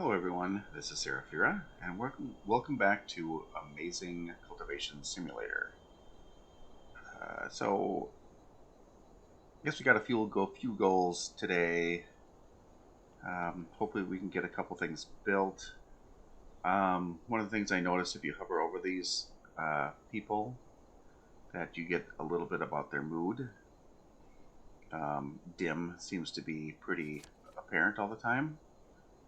Hello everyone, this is Sera Phera, and welcome back to Amazing Cultivation Simulator. I guess we got a few goals today. Hopefully we can get a couple things built. One of the things I noticed if you hover over these people, that you get a little bit about their mood. Dim seems to be pretty apparent all the time.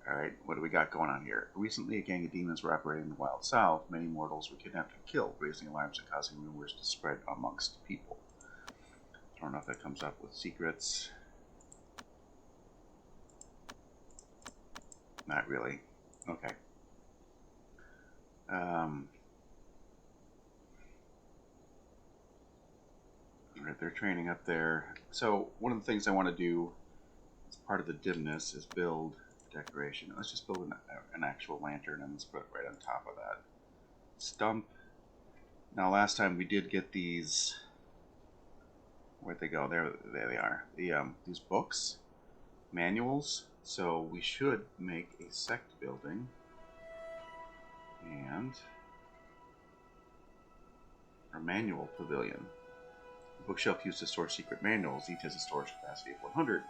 Alright, what do we got going on here? Recently, a gang of demons were operating in the Wild South. Many mortals were kidnapped and killed, raising alarms and causing rumors to spread amongst people. I don't know if that comes up with secrets. Not really. Okay. Alright, they're training up there. So, one of the things I want to do as part of the dimness is build decoration. Let's just build an actual lantern and let's put it right on top of that stump. Now last time we did get these, where'd they go? There they are. These books, manuals. So we should make a sect building and a manual pavilion. The bookshelf used to store secret manuals. Each has a storage capacity of 100.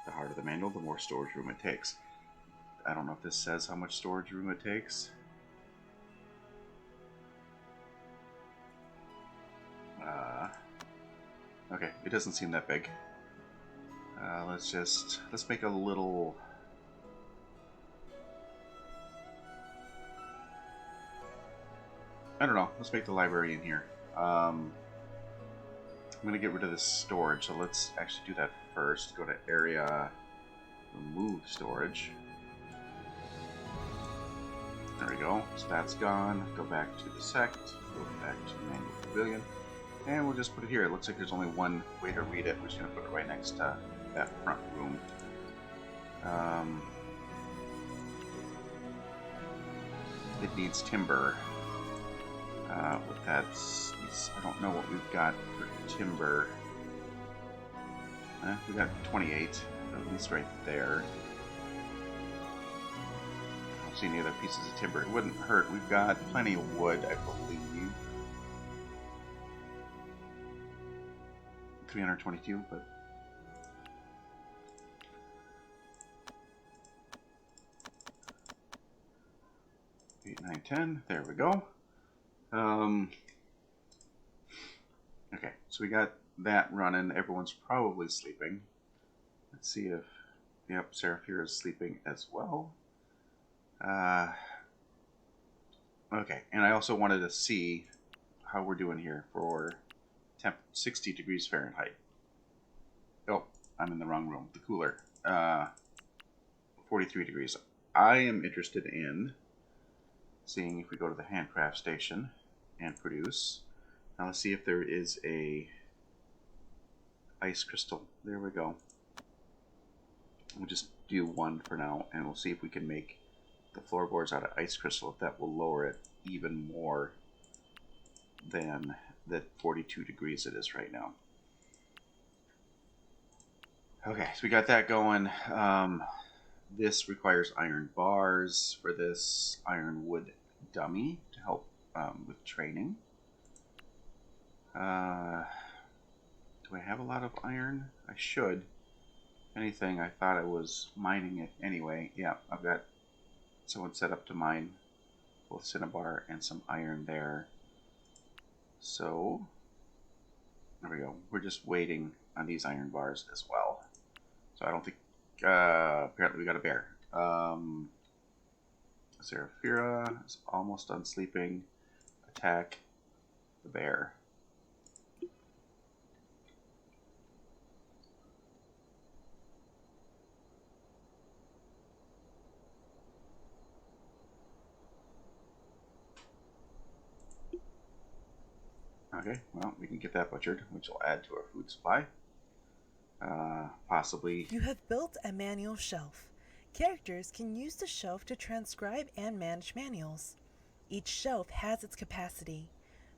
The harder the manual, the more storage room it takes. I don't know if this says how much storage room it takes. Okay, it doesn't seem that big. Let's make a little. I don't know. Let's make the library in here. I'm going to get rid of this storage, so let's actually do that first. Go to area, remove storage. There we go. So that's gone. Go back to the sect. Go back to manual pavilion. And we'll just put it here. It looks like there's only one way to read it. We're just going to put it right next to that front room. It needs timber. With that, I don't know what we've got for timber. We got 28, at least right there. I don't see any other pieces of timber. It wouldn't hurt. We've got plenty of wood, I believe. 322, but 8, 9, 10. There we go. Okay, so we got that running. Everyone's probably sleeping. Let's see if, yep, Sera Phera is sleeping as well. Okay, and I also wanted to see how we're doing here for temp 60 degrees Fahrenheit. Oh, I'm in the wrong room. The cooler. 43 degrees. I am interested in seeing if we go to the handcraft station and produce. Now let's see if there is a ice crystal. There we go. We'll just do one for now, and we'll see if we can make the floorboards out of ice crystal, if that will lower it even more than the 42 degrees it is right now. Okay, so we got that going. This requires iron bars for this iron wood dummy to help with training. Do I have a lot of iron? I should. If anything, I thought I was mining it anyway. Yeah, I've got someone set up to mine both cinnabar and some iron there. So, there we go. We're just waiting on these iron bars as well. So I don't think, apparently we got a bear. Sera Phera is almost done sleeping. Attack the bear. Okay, well, we can get that butchered, which will add to our food supply. Possibly. You have built a manual shelf. Characters can use the shelf to transcribe and manage manuals. Each shelf has its capacity.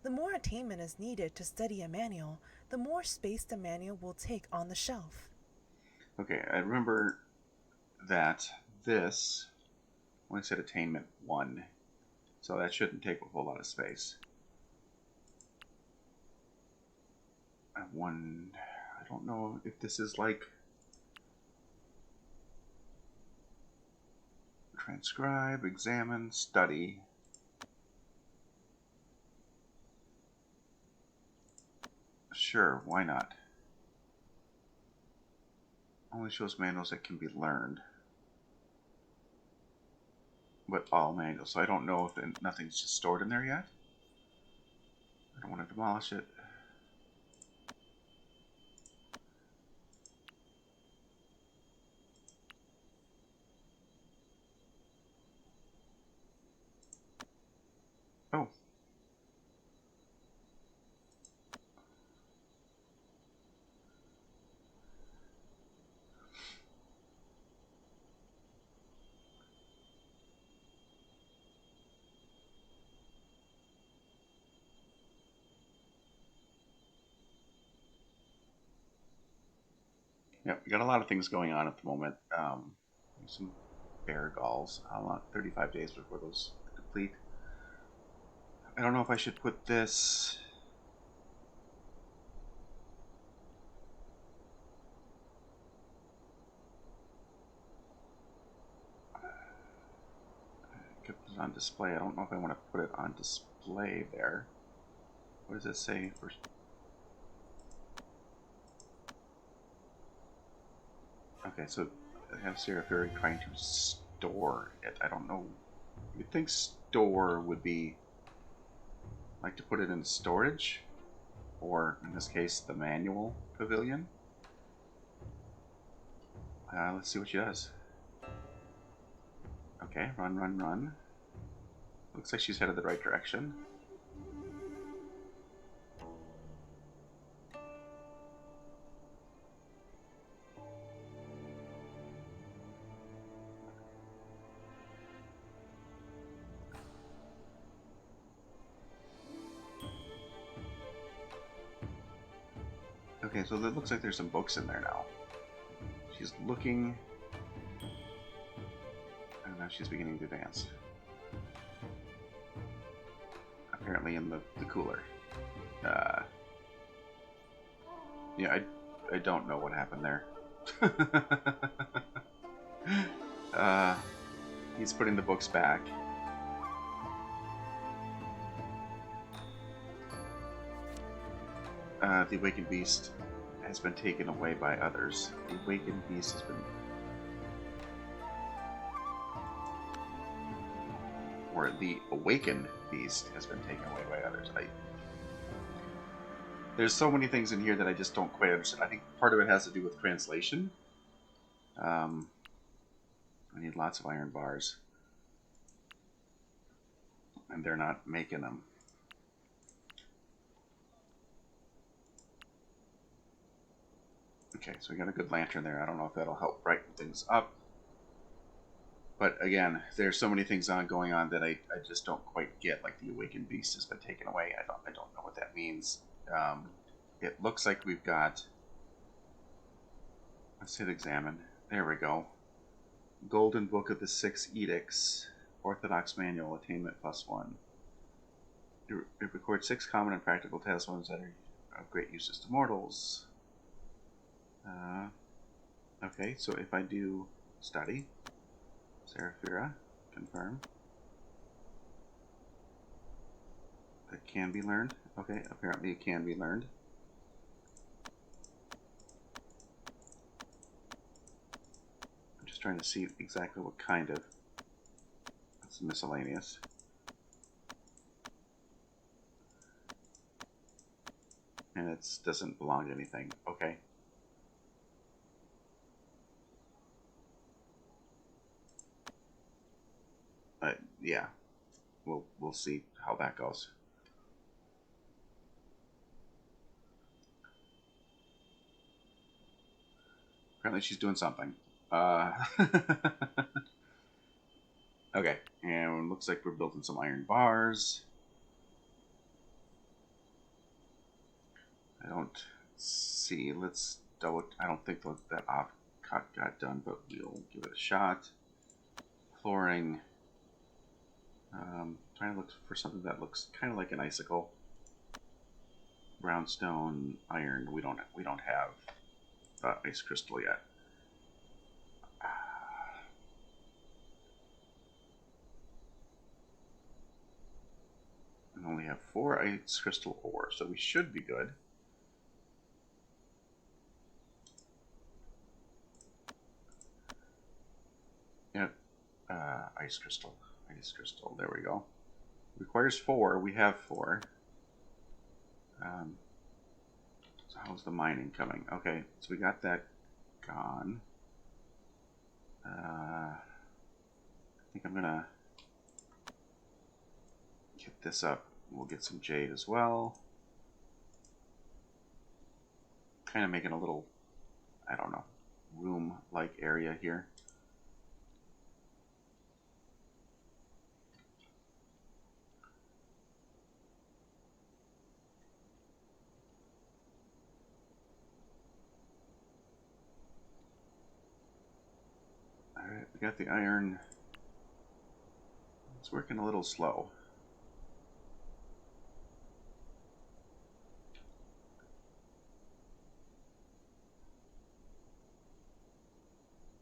The more attainment is needed to study a manual, the more space the manual will take on the shelf. Okay, I remember that this only said attainment 1. So that shouldn't take a whole lot of space. I don't know if this is like transcribe, examine, study. Sure, why not? Only shows manuals that can be learned. But all manuals, so I don't know if nothing's just stored in there yet. I don't want to demolish it. Oh. Yep, we got a lot of things going on at the moment. Some bear galls. How long? 35 days before those complete. I don't know if I should put this. I could put it on display. I don't know if I want to put it on display there. What does it say for? Okay, so I have Sera Phera trying to store it. I don't know. You'd think store would be like to put it in storage, or in this case, the manual pavilion. Let's see what she does. Okay, run, run, run. Looks like she's headed the right direction. Okay, so it looks like there's some books in there now. She's looking, and now she's beginning to dance. Apparently in the cooler. Yeah, I don't know what happened there. uh, he's putting the books back. The awakened beast has been taken away by others. The awakened beast has been... Or the awakened beast has been taken away by others. There's so many things in here that I just don't quite understand. I think part of it has to do with translation. I need lots of iron bars. And they're not making them. Okay, so we got a good lantern there. I don't know if that'll help brighten things up. But again, there's so many things going on that I just don't quite get. Like the awakened beast has been taken away. I don't know what that means. It looks like we've got... Let's hit examine. There we go. Golden Book of the Six Edicts. Orthodox Manual. Attainment +1. It records 6 common and practical talismans that are of great uses to mortals. Okay, so if I do study, Sera Phera, confirm. That can be learned. Okay, apparently it can be learned. I'm just trying to see exactly what kind of... It's miscellaneous. And it doesn't belong to anything. Okay. Yeah, we'll see how that goes. Apparently she's doing something. Okay, and it looks like we're building some iron bars. I don't see. Let's double. I don't think that off cut got done, but we'll give it a shot. Flooring. Trying to look for something that looks kind of like an icicle. Brownstone, iron. We don't have ice crystal yet. We only have 4 ice crystal ore, so we should be good. Yep. Ice crystal. Ice crystal. There we go. Requires 4. We have 4. So how's the mining coming? Okay, so we got that gone. I think I'm gonna get this up. We'll get some jade as well. Kind of making a little, I don't know, room-like area here. Alright, we got the iron. It's working a little slow.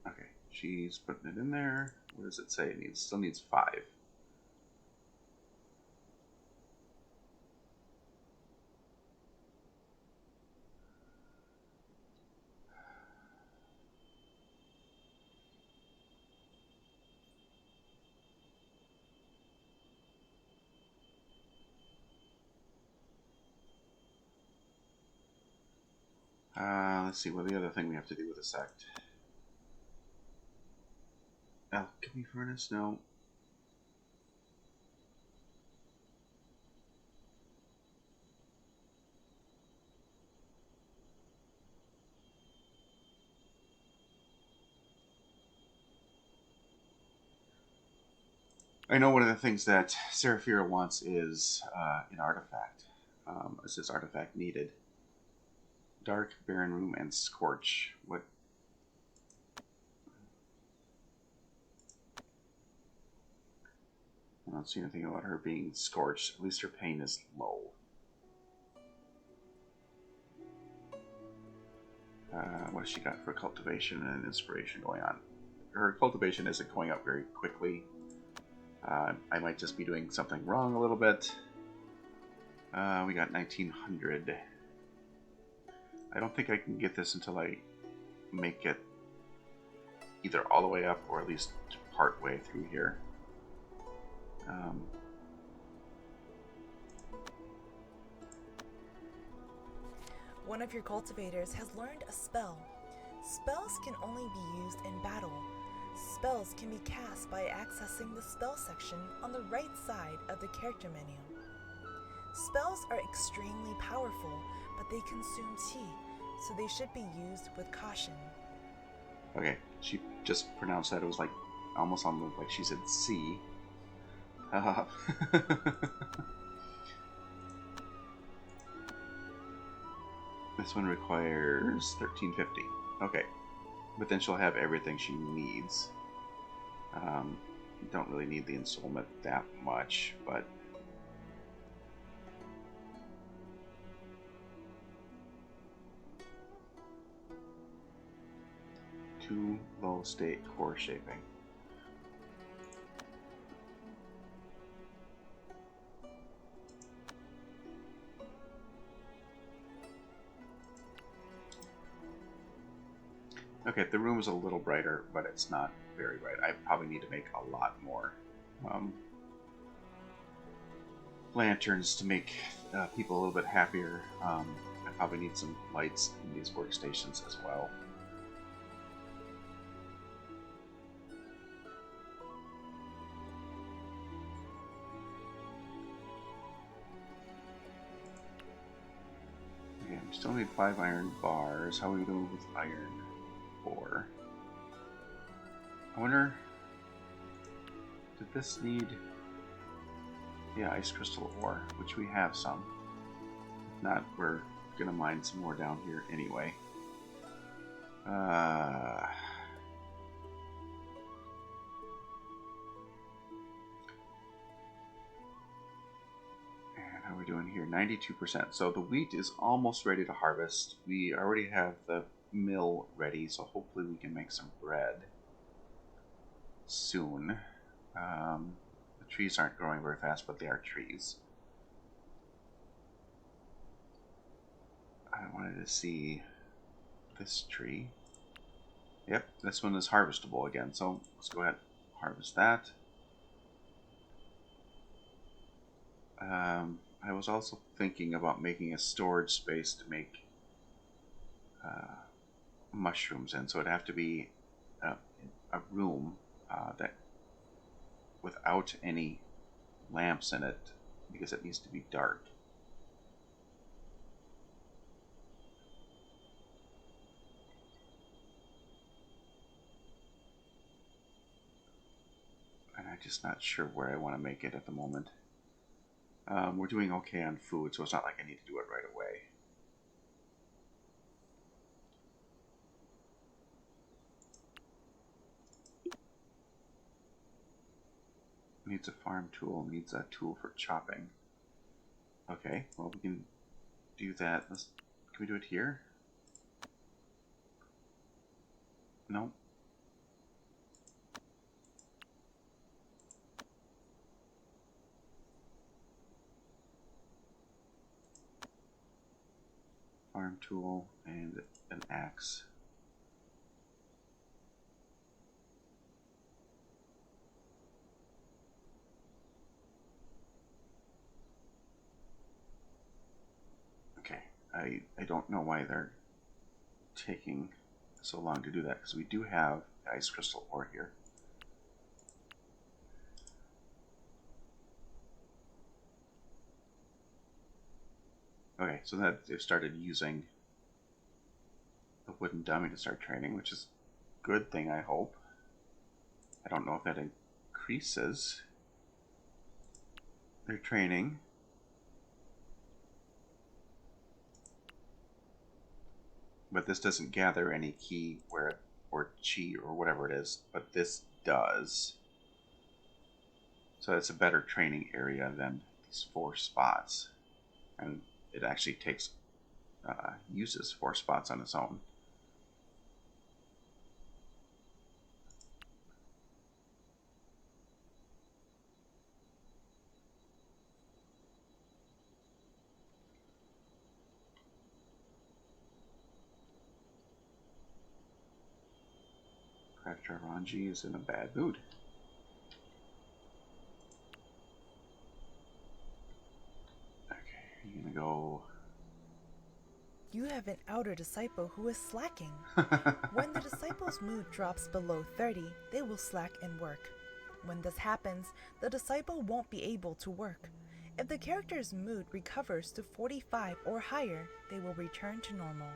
Okay, she's putting it in there. What does it say? It needs, still needs 5. Let's see, what the other thing we have to do with the sect. Alchemy furnace? No. I know one of the things that Sera Phera wants is an artifact. It says artifact needed. Dark, barren room, and scorch. What? I don't see anything about her being scorched. At least her pain is low. What has she got for cultivation and inspiration going on? Her cultivation isn't going up very quickly. I might just be doing something wrong a little bit. We got 1900. I don't think I can get this until I make it either all the way up or at least part way through here. One of your cultivators has learned a spell. Spells can only be used in battle. Spells can be cast by accessing the spell section on the right side of the character menu. Spells are extremely powerful, but they consume chi, so they should be used with caution. Okay, she just pronounced that. It was like almost on the, like she said C. This one requires 1350. Okay, but then she'll have everything she needs. Don't really need the ensoulment that much, but too low state core shaping. Okay, the room is a little brighter, but it's not very bright. I probably need to make a lot more lanterns to make people a little bit happier. I probably need some lights in these workstations as well. Okay, we still need 5 iron bars. How are we doing with iron ore? I wonder, did this need... Yeah, ice crystal ore, which we have some. If not, we're gonna mine some more down here anyway. doing here? 92%. So the wheat is almost ready to harvest. We already have the mill ready, so hopefully we can make some bread soon. The trees aren't growing very fast, but they are trees. I wanted to see this tree. Yep, this one is harvestable again, so let's go ahead and harvest that. I was also thinking about making a storage space to make mushrooms in, so it'd have to be a room that without any lamps in it, because it needs to be dark. And I'm just not sure where I want to make it at the moment. We're doing okay on food, so it's not like I need to do it right away. Needs a farm tool, needs a tool for chopping. Okay, well we can do that. Can we do it here? No. Farm tool and an axe. Okay, I don't know why they're taking so long to do that, because we do have ice crystal ore here. Okay, so that they've started using the wooden dummy to start training, which is a good thing, I hope. I don't know if that increases their training. But this doesn't gather any key or chi or whatever it is, but this does. So it's a better training area than these 4 spots. And it actually uses 4 spots on its own. Crafter Ranji is in a bad mood. Okay, you're gonna go. You have an outer disciple who is slacking. When the disciple's mood drops below 30, they will slack in work. When this happens, the disciple won't be able to work. If the character's mood recovers to 45 or higher, they will return to normal.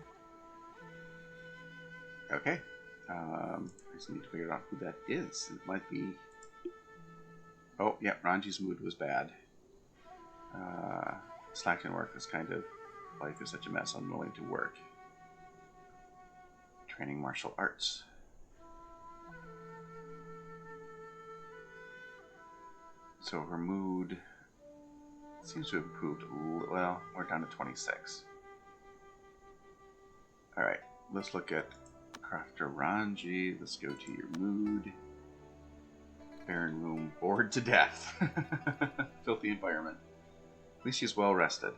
Okay. I just need to figure out who that is. It might be. Oh, yeah, Ranji's mood was bad. Slack in work is kind of. Life is such a mess, unwilling to work. Training martial arts. So her mood seems to have improved. Well, we're down to 26. Alright, let's look at Crafter Ranji. Let's go to your mood. Barren room, bored to death. Filthy environment. At least she's well rested.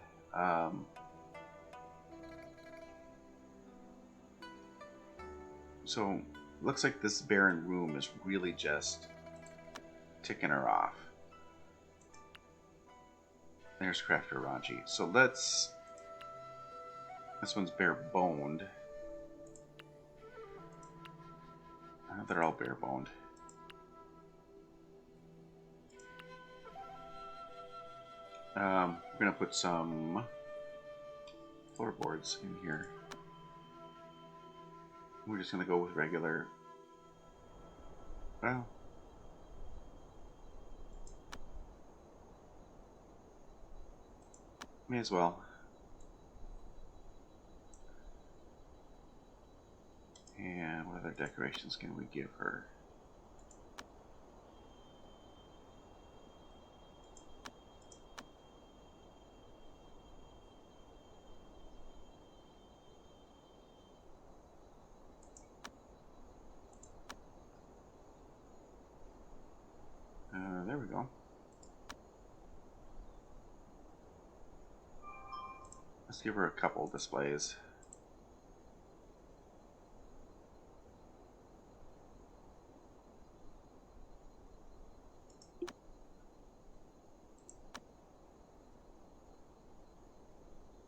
So, looks like this barren room is really just ticking her off. There's Crafter Ranji. So let's... This one's bare boned. They're all bare boned. We're gonna put some floorboards in here. We're just gonna go with regular. Well, may as well. And what other decorations can we give her? we go. Let's give her a couple displays.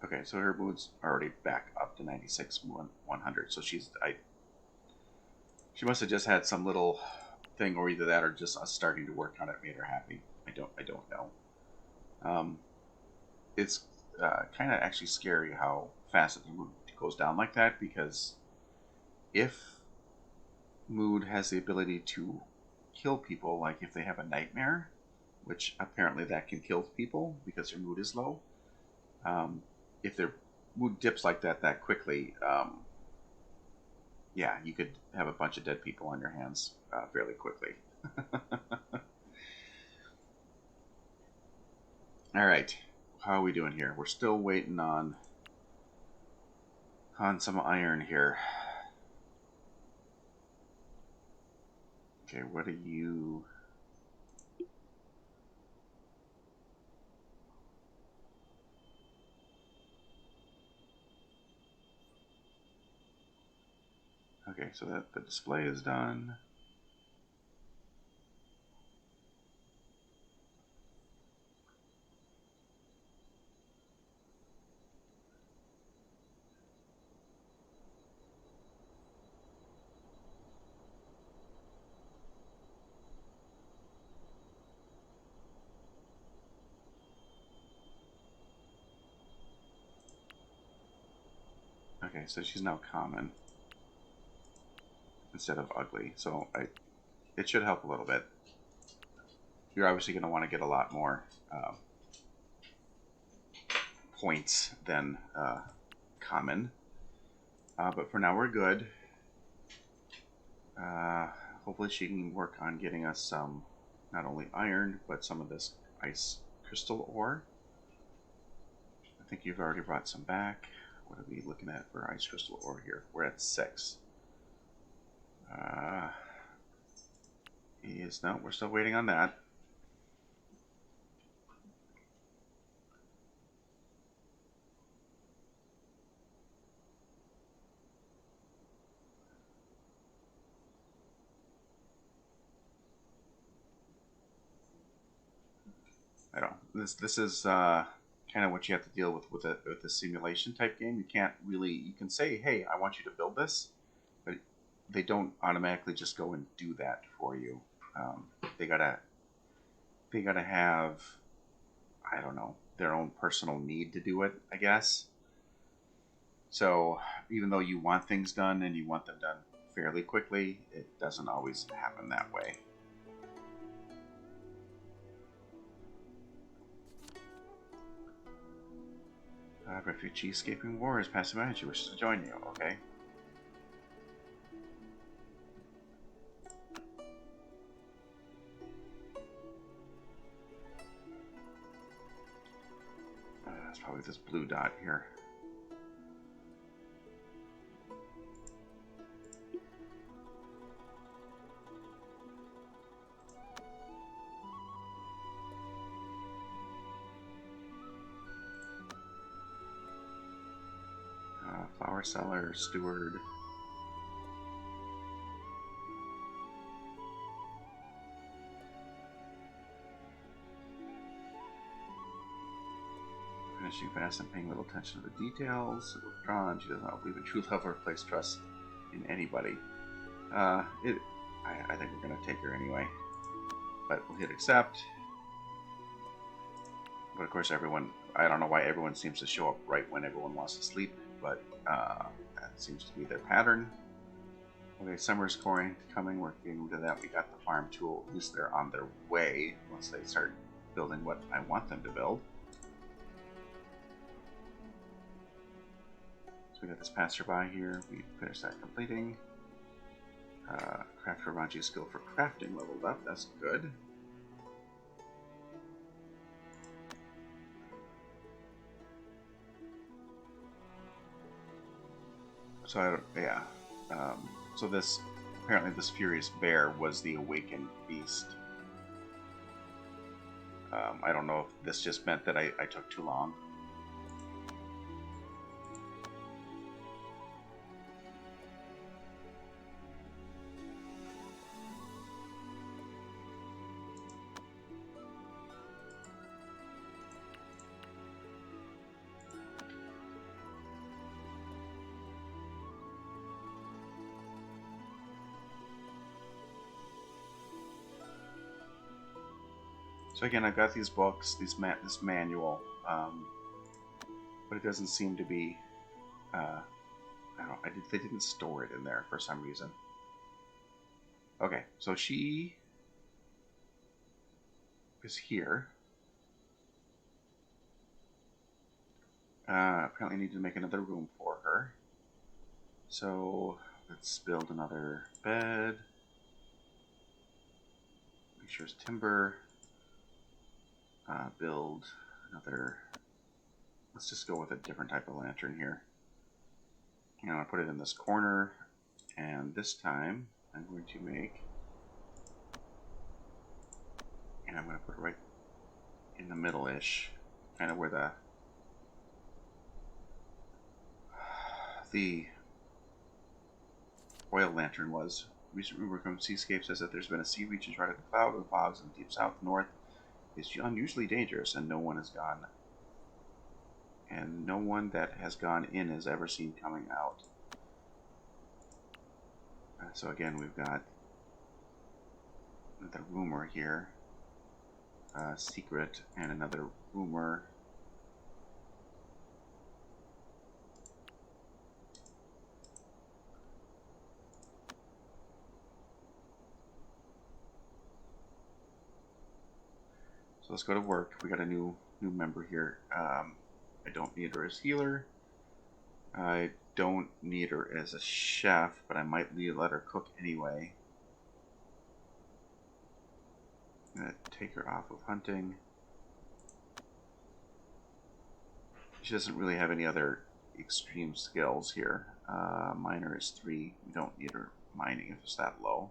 Okay, so her mood's already back up to 96, 100. So she must have just had some little thing, or either that, or just us starting to work on it made her happy. I don't know. It's kind of actually scary how fast the mood goes down like that, because if mood has the ability to kill people, like if they have a nightmare, which apparently that can kill people because their mood is low. If their mood dips like that quickly, yeah, you could have a bunch of dead people on your hands fairly quickly. All right, how are we doing here? We're still waiting on some iron here. Okay, what are you? Okay, so that the display is done. Okay, so she's now common instead of ugly. So it should help a little bit. You're obviously going to want to get a lot more points than common. But for now, we're good. Uh, Hopefully she can work on getting us some, not only iron, but some of this ice crystal ore. I think you've already brought some back. What are we looking at for ice crystal ore here? We're at 6. No, we're still waiting on that. I don't. This is kind of what you have to deal with a simulation type game. You can't really. You can say, "Hey, I want you to build this," but they don't automatically just go and do that for you. Um, they gotta have, I don't know, their own personal need to do it, I guess. So even though you want things done and you want them done fairly quickly, it doesn't always happen that way. Refugee escaping war is passing by and she wishes to join you. Okay. It's probably this blue dot here. Flower seller, steward. Finishing fast and paying little attention to the details. Withdrawn. She does not believe in true love or place trust in anybody. I think we're gonna take her anyway. But we'll hit accept. But of course, I don't know why everyone seems to show up right when everyone wants to sleep, but that seems to be their pattern. Okay, summer's coming. We're getting rid of that. We got the farm tool. At least they're on their way once they start building what I want them to build. So we got this passerby here. We finished that completing. Craft Ravanji skill for crafting leveled up. That's good. So yeah. So apparently this furious bear was the awakened beast. I don't know if this just meant that I took too long. So again, I've got these books, this manual, but it doesn't seem to be. I don't know. They didn't store it in there for some reason. Okay, so she is here. Apparently, I need to make another room for her. So let's build another bed. Make sure it's timber. Build another. Let's just go with a different type of lantern here. I'm going to put it in this corner, and this time I'm going to make, and I'm going to put it right in the middle-ish, kind of where the oil lantern was. Recent rumor from Seascape says that there's been a sea region right at the cloud of fogs in the deep south north. It's unusually dangerous, and no one has gone. And no one that has gone in is ever seen coming out. So again, we've got another rumor here. Secret and another rumor. So let's go to work. We got a new member here. I don't need her as healer. I don't need her as a chef, but I might let her cook anyway. I'm gonna take her off of hunting. She doesn't really have any other extreme skills here. Miner is 3. We don't need her mining if it's that low.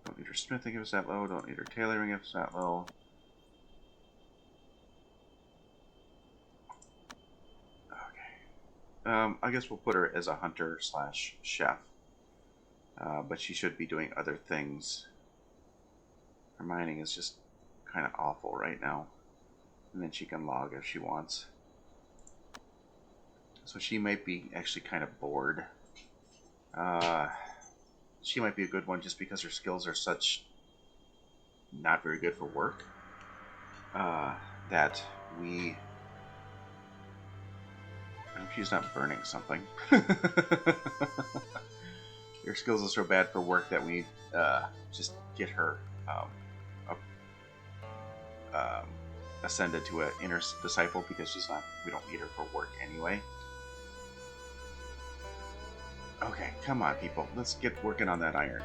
Don't need her smithing if it's that low. Don't need her tailoring if it's that low. Okay. I guess we'll put her as a hunter / chef. But she should be doing other things. Her mining is just kind of awful right now. And then she can log if she wants. So she might be actually kind of bored. She might be a good one just because her skills are such not very good for work. That we... I hope she's not burning something. Her skills are so bad for work that we just get her ascended to an inner disciple because she's not. We don't need her for work anyway. Okay, come on, people. Let's get working on that iron.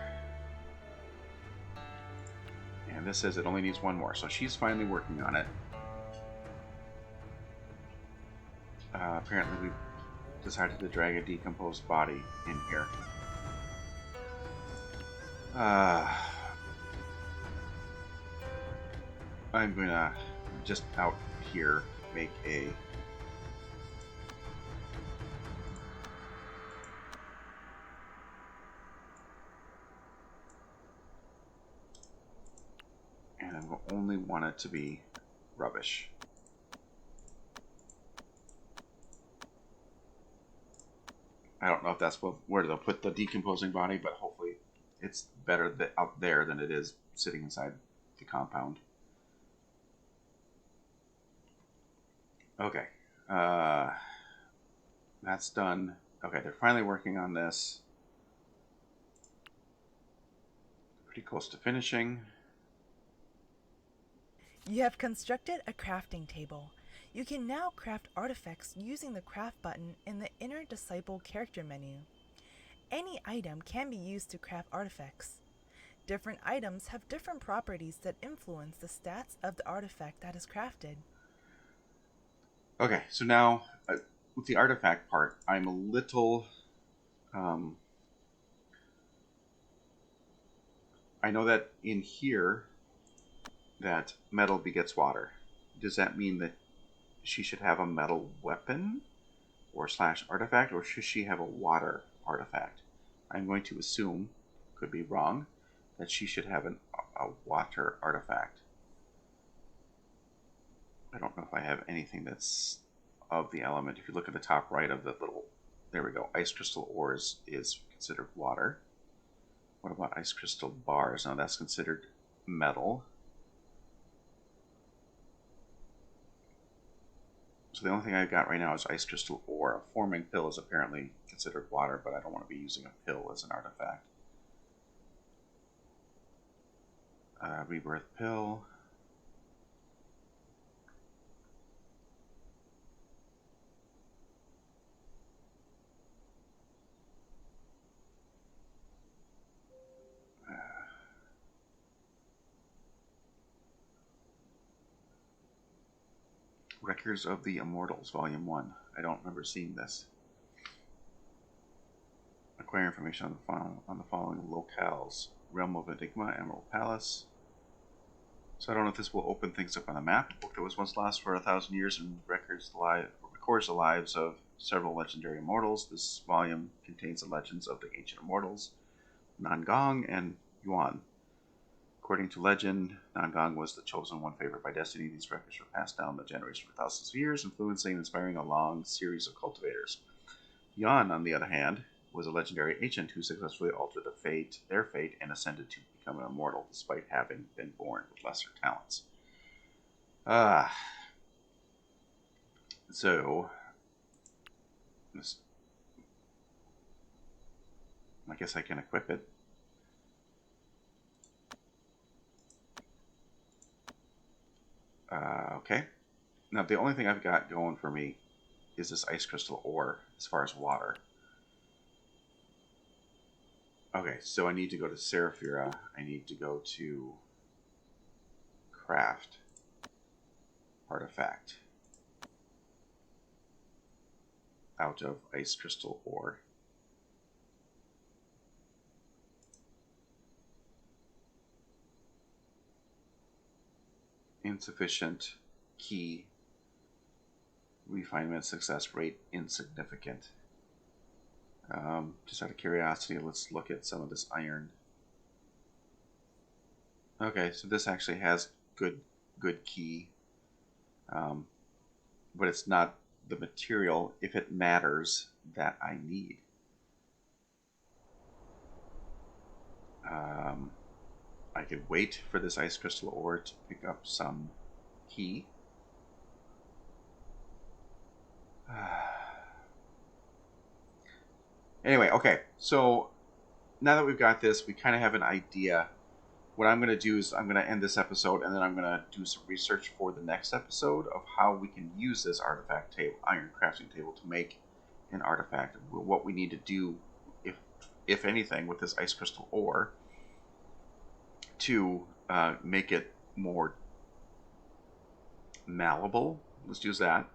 And this says it only needs one more, so she's finally working on it. Apparently, we've decided to drag a decomposed body in here. I'm gonna just out here make a and I will only want it to be rubbish. I don't know if that's where they'll put the decomposing body, but hopefully it's better out there than it is sitting inside the compound. Okay. That's done. Okay, they're finally working on this. Pretty close to finishing. You have constructed a crafting table. You can now craft artifacts using the craft button in the inner disciple character menu. Any item can be used to craft artifacts. Different items have different properties that influence the stats of the artifact that is crafted. Okay, so now with the artifact part, I'm a little... I know that in here, that metal begets water. Does that mean that she should have a metal weapon or slash artifact, or should she have a water artifact? I'm going to assume, could be wrong, that she should have a water artifact. I don't know if I have anything that's of the element. If you look at the top right of the little, there we go, ice crystal ores is considered water. What about ice crystal bars? Now that's considered metal. So the only thing I've got right now is ice crystal ore. A forming pill is apparently considered water, but I don't want to be using a pill as an artifact. Rebirth pill. Records of the Immortals, Volume 1. I don't remember seeing this. Acquire information on the following locales. Realm of Enigma, Emerald Palace. So I don't know if this will open things up on the map. A book that was once lost for 1,000 years and records the lives of several legendary immortals. This volume contains the legends of the ancient immortals, Nangong and Yuan. According to legend, Nangong was the chosen one favored by destiny. These records were passed down the generations for thousands of years, influencing and inspiring a long series of cultivators. Yuan, on the other hand, was a legendary ancient who successfully altered their fate, and ascended to become an immortal, despite having been born with lesser talents. So, I guess I can equip it. Okay. Now, the only thing I've got going for me is this ice crystal ore, as far as water. Okay, so I need to go to Sera Phera. I need to go to craft artifact out of ice crystal ore. Insufficient key. Refinement success rate insignificant. Just out of curiosity, let's look at some of this iron. Okay, so this actually has good key, but it's not the material, if it matters, that I need. I could wait for this ice crystal ore to pick up some key. Anyway, okay, so now that we've got this, we kind of have an idea. What I'm going to do is I'm going to end this episode, and then I'm going to do some research for the next episode of how we can use this artifact table, iron crafting table, to make an artifact. What we need to do, if anything, with this ice crystal ore to make it more malleable. Let's use that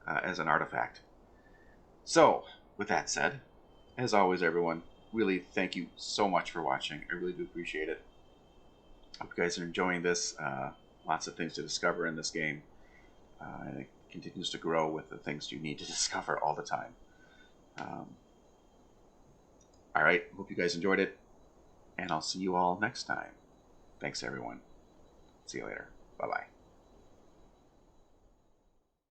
as an artifact. So, with that said, as always, everyone, really thank you so much for watching. I really do appreciate it. Hope you guys are enjoying this. Lots of things to discover in this game. And it continues to grow with the things you need to discover all the time. All right, hope you guys enjoyed it, and I'll see you all next time. Thanks, everyone. See you later. Bye-bye.